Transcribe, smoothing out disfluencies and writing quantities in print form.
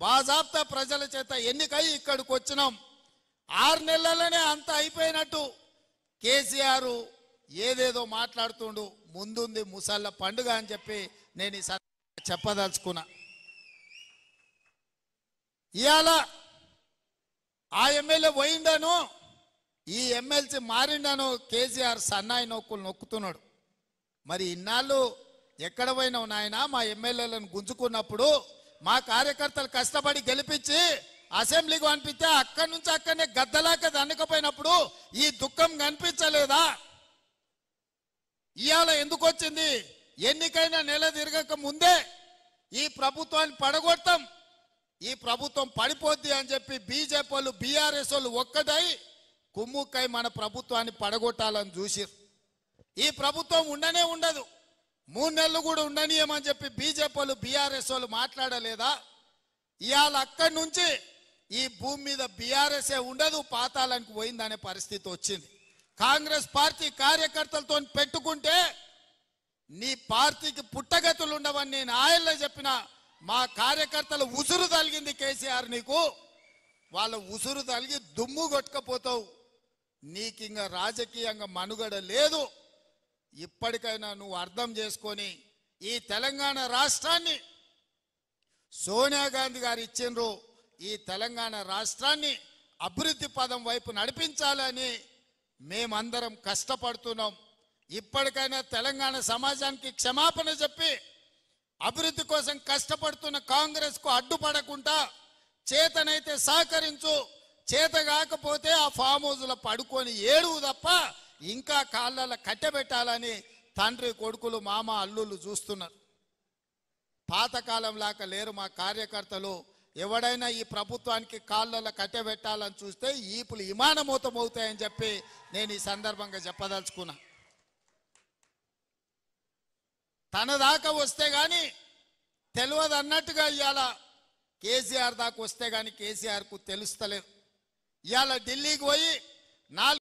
బాజాబ్తా ప్రజల చేత ఎన్నికై ఇక్కడికి వచ్చినాం. 6 నెలలనే అంత అయిపోయినట్టు కేసీఆర్ ఏదేదో మాట్లాడుతుండు. ముందుంది ముసళ్ళ పండుగ అని చెప్పి నేను ఈ చెప్పదలుచుకున్నా. ఇవాళ ఆ ఎమ్మెల్యే పోయిండను, ఈ ఎమ్మెల్సీ మారిండను కేసీఆర్ సన్నాయి నొక్కులు నొక్కుతున్నాడు. మరి ఇన్నాళ్ళు ఎక్కడ పోయినావు నాయన? మా ఎమ్మెల్యేలను గుంజుకున్నప్పుడు మా కార్యకర్తలు కష్టపడి గెలిపించి అసెంబ్లీకి పంపిస్తే అక్కడి నుంచి అక్కడనే గద్దలాక దండకపోయినప్పుడు ఈ దుఃఖం కనిపించలేదా? ఇవాళ ఎందుకు వచ్చింది? ఎన్నికైనా నెల తిరగక ముందే ఈ ప్రభుత్వాన్ని పడగొడతాం, ఈ ప్రభుత్వం పడిపోద్ది అని చెప్పి బీజేపీ వాళ్ళు బీఆర్ఎస్ వాళ్ళు ఒక్కటై కుమ్ముక్కై మన ప్రభుత్వాన్ని పడగొట్టాలని చూసిరు. ఈ ప్రభుత్వం ఉండనే ఉండదు, 3 నెలలు కూడా ఉండనీయమని చెప్పి బీజేపీ వాళ్ళు బీఆర్ఎస్ వాళ్ళు మాట్లాడలేదా? ఇవాళ అక్కడి నుంచి ఈ భూమి మీద బీఆర్ఎస్ఏ ఉండదు, పాతాళానికి పోయిందనే పరిస్థితి వచ్చింది. కాంగ్రెస్ పార్టీ కార్యకర్తలతో పెట్టుకుంటే నీ పార్టీకి పుట్టగతులు ఉండవని నేను ఆయల్లో చెప్పిన. మా కార్యకర్తలు ఉసురు తలిగింది కేసీఆర్ నీకు, వాళ్ళ ఉసురు తలిగి దుమ్ము కొట్టుకపోతావు. నీకు ఇంకా రాజకీయంగా మనుగడ లేదు. ఇప్పటికైనా నువ్వు అర్థం చేసుకొని ఈ తెలంగాణ రాష్ట్రాన్ని సోనియా గాంధీ గారు ఇచ్చిండ్రు, ఈ తెలంగాణ రాష్ట్రాన్ని అభివృద్ధి పదం వైపు నడిపించాలని మేమందరం కష్టపడుతున్నాం. ఇప్పటికైనా తెలంగాణ సమాజానికి క్షమాపణ చెప్పి అభివృద్ధి కోసం కష్టపడుతున్న కాంగ్రెస్కు అడ్డుపడకుండా చేతనైతే సహకరించు, చేత కాకపోతే ఆ ఫామ్ హౌస్లో పడుకొని ఏడువు తప్ప ఇంకా కాళ్ళలో కట్టెబెట్టాలని తండ్రి కొడుకులు మామ అల్లుళ్ళు చూస్తున్నారు. పాతకాలం లాగా లేరు మా కార్యకర్తలు. ఎవడైనా ఈ ప్రభుత్వానికి కాళ్ళలో కట్టెబెట్టాలని చూస్తే ఈపులు విమానమూతం అవుతాయని చెప్పి నేను ఈ సందర్భంగా చెప్పదలుచుకున్నా. తన దాకా వస్తే గాని తెలియదు అన్నట్టుగా ఇవాళ కేసీఆర్ దాకా వస్తే గాని కేసీఆర్కు తెలుస్తలేదు. ఇవాళ ఢిల్లీకి పోయి 4